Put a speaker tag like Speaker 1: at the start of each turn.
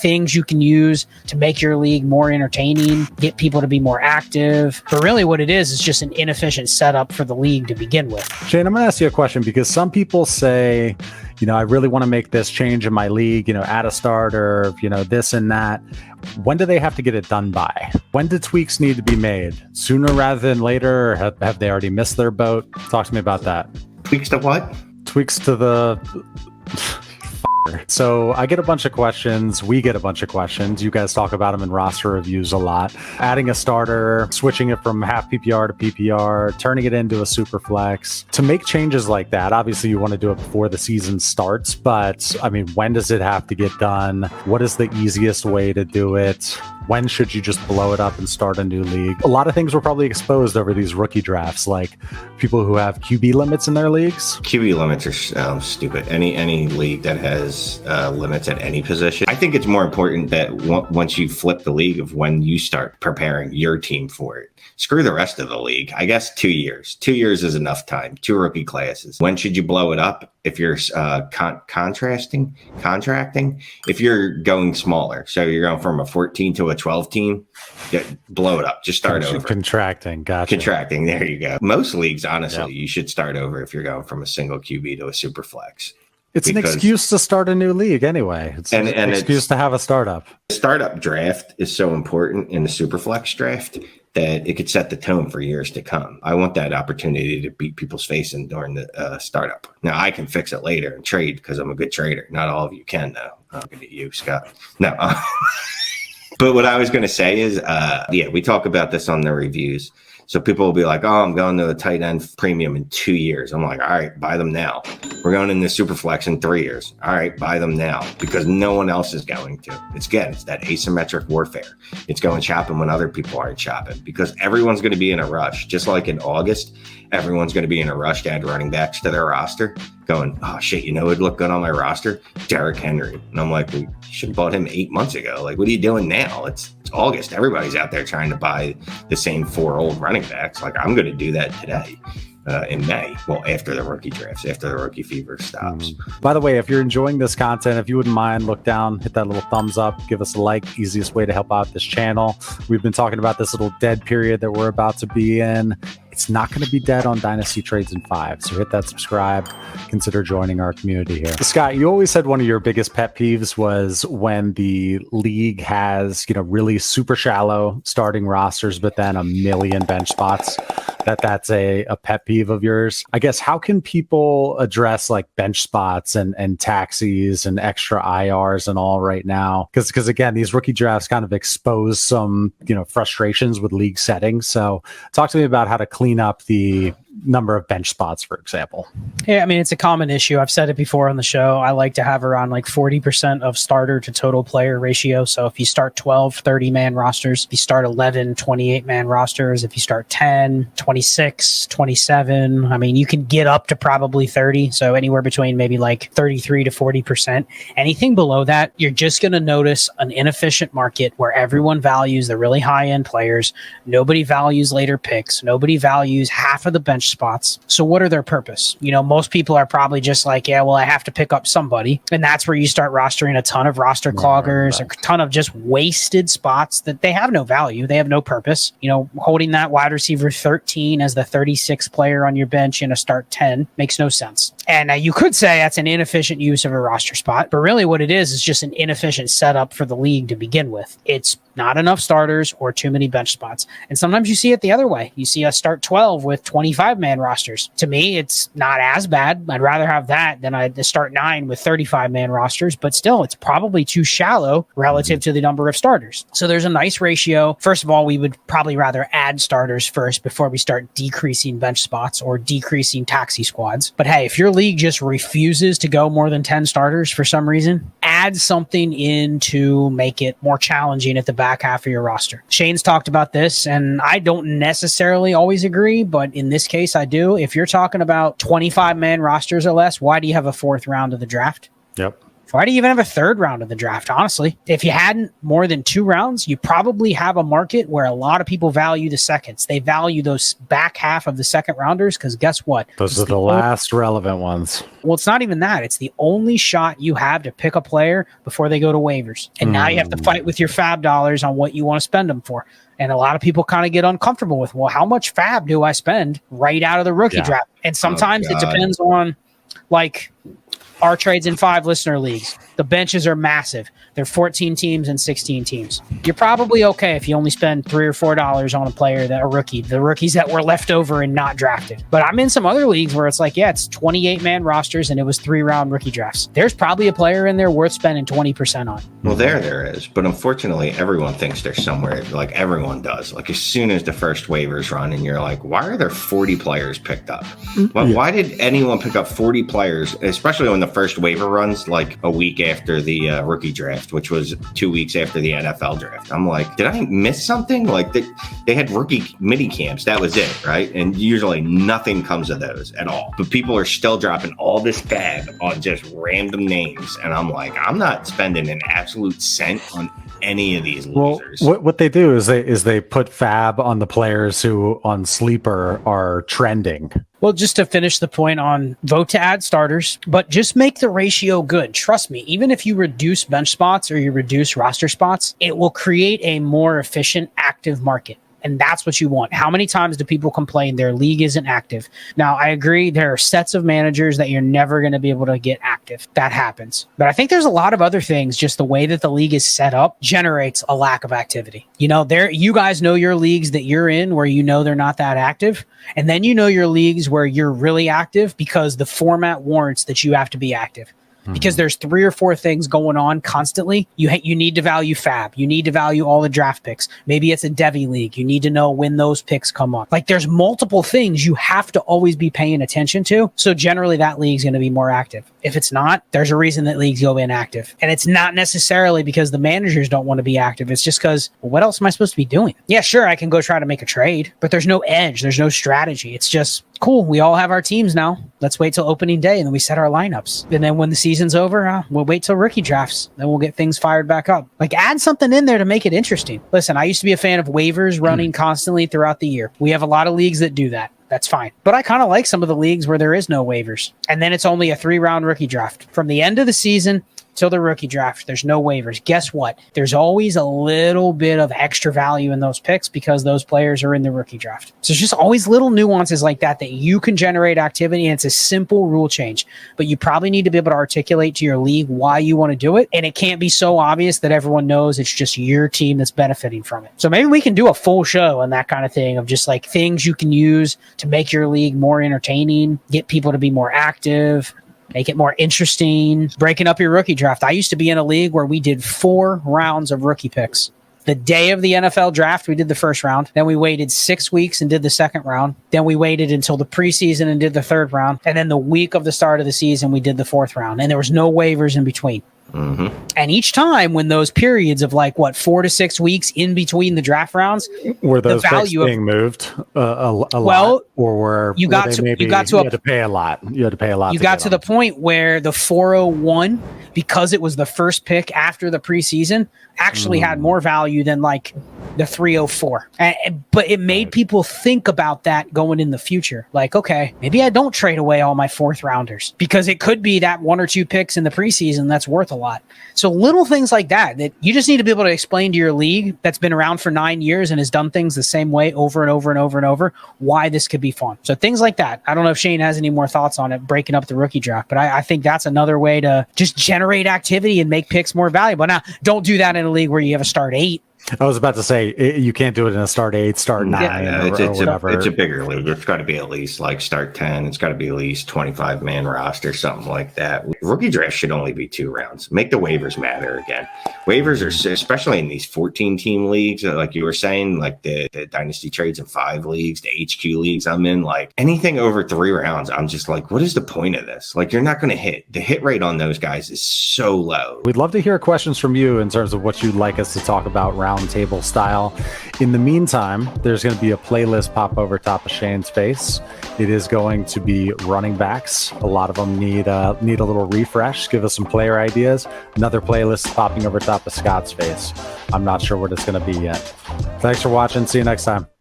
Speaker 1: things you can use to make your league more entertaining, get people to be more active. But really what it is just an inefficient setup for the league to begin with.
Speaker 2: Shane, I'm going to ask you a question because some people say, I really want to make this change in my league, add a starter, this and that. When do they have to get it done by? When do tweaks need to be made? Sooner rather than later? Or have they already missed their boat? Talk to me about that.
Speaker 3: Tweaks to what?
Speaker 2: Tweaks to the... So I get a bunch of questions. We get a bunch of questions. You guys talk about them in roster reviews a lot. Adding a starter, switching it from half PPR to PPR, turning it into a super flex. To make changes like that, obviously you want to do it before the season starts, but when does it have to get done? What is the easiest way to do it? When should you just blow it up and start a new league? A lot of things were probably exposed over these rookie drafts, like people who have QB limits in their leagues.
Speaker 3: QB limits are stupid. Any league that has limits at any position. I think it's more important that once you flip the league of when you start preparing your team for it. Screw the rest of the league. I guess 2 years. 2 years is enough time. 2 rookie classes. When should you blow it up? If you're contracting, if you're going smaller, so you're going from a 14 to a 12 team, blow it up. Just start over.
Speaker 2: Contracting, gotcha.
Speaker 3: Contracting, there you go. Most leagues, honestly, you should start over if you're going from a single QB to a super flex.
Speaker 2: It's an excuse to start a new league anyway. It's an excuse to have a startup.
Speaker 3: The startup draft is so important in the Superflex draft that it could set the tone for years to come. I want that opportunity to beat people's face in during the startup. Now, I can fix it later and trade because I'm a good trader. Not all of you can, though. I'm going to you, Scott. No. But what I was going to say is, we talk about this on the reviews. So people will be like, oh, I'm going to a tight end premium in 2 years. I'm like, all right, buy them now. We're going into Superflex in 3 years. All right, buy them now because no one else is going to. It's that asymmetric warfare. It's going shopping when other people aren't shopping because everyone's going to be in a rush. Just like in August, everyone's going to be in a rush to add running backs to their roster going, oh, shit, it'd look good on my roster? Derrick Henry. And I'm like, we should have bought him 8 months ago. Like, what are you doing now? It's August. Everybody's out there trying to buy the same 4 old running backs. Like, I'm going to do that today. In May, after the rookie drafts, after the rookie fever stops.
Speaker 2: By the way, if you're enjoying this content, if you wouldn't mind, look down, hit that little thumbs up, give us a like. Easiest way to help out this channel. We've been talking about this little dead period that we're about to be in. It's not going to be dead on Dynasty Trades in 5. So hit that subscribe. Consider joining our community here. Scott, you always said one of your biggest pet peeves was when the league has, really super shallow starting rosters, but then a million bench spots. That's a pet peeve of yours. I guess, how can people address like bench spots and taxis and extra IRs and all right now? Because again, these rookie drafts kind of expose some, frustrations with league settings. So talk to me about how to clean up the number of bench spots, for example.
Speaker 1: Yeah, it's a common issue. I've said it before on the show. I like to have around like 40% of starter to total player ratio. So if you start 12, 30-man rosters, if you start 11, 28-man rosters, if you start 10, 26, 27, you can get up to probably 30. So anywhere between maybe like 33 to 40%. Anything below that, you're just going to notice an inefficient market where everyone values the really high-end players. Nobody values later picks. Nobody values half of the bench spots. So what are their purpose? Most people are probably just like, I have to pick up somebody. And that's where you start rostering a ton of roster cloggers, a ton of just wasted spots that they have no value. They have no purpose. Holding that wide receiver 13 as the 36th player on your bench in a start 10 makes no sense. And you could say that's an inefficient use of a roster spot, but really what it is just an inefficient setup for the league to begin with. It's not enough starters or too many bench spots. And sometimes you see it the other way. You see us start 12 with 25-man rosters. To me, it's not as bad. I'd rather have that than I'd start 9 with 35-man rosters, but still, it's probably too shallow relative to the number of starters. So there's a nice ratio. First of all, we would probably rather add starters first before we start decreasing bench spots or decreasing taxi squads. But hey, if your league just refuses to go more than 10 starters for some reason, add something in to make it more challenging at the back half of your roster. Shane's talked about this, and I don't necessarily always agree, but in this case, I do. If you're talking about 25-man rosters or less, why do you have a 4th round of the draft?
Speaker 2: Yep.
Speaker 1: Why do you even have a third round of the draft? Honestly, if you hadn't more than 2 rounds, you probably have a market where a lot of people value the seconds. They value those back half of the second rounders because guess what?
Speaker 2: Those are the last relevant ones.
Speaker 1: Well, it's not even that. It's the only shot you have to pick a player before they go to waivers. And now you have to fight with your fab dollars on what you want to spend them for. And a lot of people kind of get uncomfortable with, well, how much fab do I spend right out of the rookie draft? And sometimes it depends on, like, our Trades in 5 listener leagues. The benches are massive. They're 14 teams and 16 teams. You're probably okay if you only spend $3 or $4 on a player that a rookie, the rookies that were left over and not drafted. But I'm in some other leagues where it's like, yeah, it's 28-man rosters and it was 3-round rookie drafts. There's probably a player in there worth spending 20% on.
Speaker 3: Well, there is. But unfortunately, everyone thinks they're somewhere. Like everyone does. Like as soon as the first waivers run and you're like, why are there 40 players picked up? Why did anyone pick up 40 players, especially when the first waiver runs like a week after the rookie draft, which was 2 weeks after the NFL draft? I'm like, did I miss something? Like they had rookie mini camps. That was it, right? And usually nothing comes of those at all. But people are still dropping all this fab on just random names. And I'm like, I'm not spending an absolute cent on any of these losers.
Speaker 2: Well, what they do is they put fab on the players who on Sleeper are trending.
Speaker 1: Well, just to finish the point on vote to add starters, but just make the ratio good. Trust me, even if you reduce bench spots or you reduce roster spots, it will create a more efficient active market. And that's what you want. How many times do people complain their league isn't active? Now, I agree there are sets of managers that you're never going to be able to get active. That happens. But I think there's a lot of other things. Just the way that the league is set up generates a lack of activity. You know, you guys know your leagues that you're in where you know they're not that active. And then you know your leagues where you're really active because the format warrants that you have to be active. Because there's 3 or 4 things going on constantly. You need to value fab. You need to value all the draft picks. Maybe it's a Devy league. You need to know when those picks come up. Like there's multiple things you have to always be paying attention to. So generally that league's going to be more active. If it's not, there's a reason that leagues go inactive. And it's not necessarily because the managers don't want to be active. It's just because, well, what else am I supposed to be doing? Yeah, sure, I can go try to make a trade, but there's no edge. There's no strategy. It's just, cool, we all have our teams now. Let's wait till opening day and then we set our lineups. And then when the season's over, we'll wait till rookie drafts. Then we'll get things fired back up. Like add something in there to make it interesting. Listen, I used to be a fan of waivers running constantly throughout the year. We have a lot of leagues that do that. That's fine. But I kind of like some of the leagues where there is no waivers. And then it's only a 3-round rookie draft. From the end of the season till the rookie draft, there's no waivers. Guess what? There's always a little bit of extra value in those picks because those players are in the rookie draft. So it's just always little nuances like that you can generate activity, and it's a simple rule change. But you probably need to be able to articulate to your league why you want to do it, and it can't be so obvious that everyone knows it's just your team that's benefiting from it. So maybe we can do a full show on that kind of thing of just like things you can use to make your league more entertaining, get people to be more active, make it more interesting, breaking up your rookie draft. I used to be in a league where we did 4 rounds of rookie picks. The day of the NFL draft, we did the first round. Then we waited 6 weeks and did the second round. Then we waited until the preseason and did the third round. And then the week of the start of the season, we did the 4th round. And there was no waivers in between. And each time when those periods of 4 to 6 weeks in between the draft rounds,
Speaker 2: were those picks being moved a lot, or you had to pay a lot. You had to pay a lot.
Speaker 1: You got to the point where the 401, because it was the first pick after the preseason, actually had more value than the 304. But it made people think about that going in the future. Like, okay, maybe I don't trade away all my 4th rounders because it could be that 1 or 2 picks in the preseason that's worth a lot. So little things like that you just need to be able to explain to your league that's been around for 9 years and has done things the same way over and over and over and over, why this could be fun. So things like that. I don't know if Shane has any more thoughts on it, breaking up the rookie draft, but I think that's another way to just generate activity and make picks more valuable. Now, don't do that in a league where you have a start 8.
Speaker 2: I was about to say, you can't do it in a start 8, start 9, or whatever.
Speaker 3: It's a bigger league. It's got to be at least start 10. It's got to be at least 25-man roster, something like that. Rookie draft should only be 2 rounds. Make the waivers matter again. Waivers are, especially in these 14-team leagues, like you were saying, like the Dynasty Trades and 5 leagues, the HQ leagues I'm in, anything over 3 rounds, I'm just like, what is the point of this? You're not going to hit. The hit rate on those guys is so low.
Speaker 2: We'd love to hear questions from you in terms of what you'd like us to talk about round roundtable style. In the meantime, there's going to be a playlist pop over top of Shane's face. It is going to be running backs. A lot of them need a little refresh. Give us some player ideas. Another playlist popping over top of Scott's face. I'm not sure what it's going to be yet. Thanks for watching. See you next time.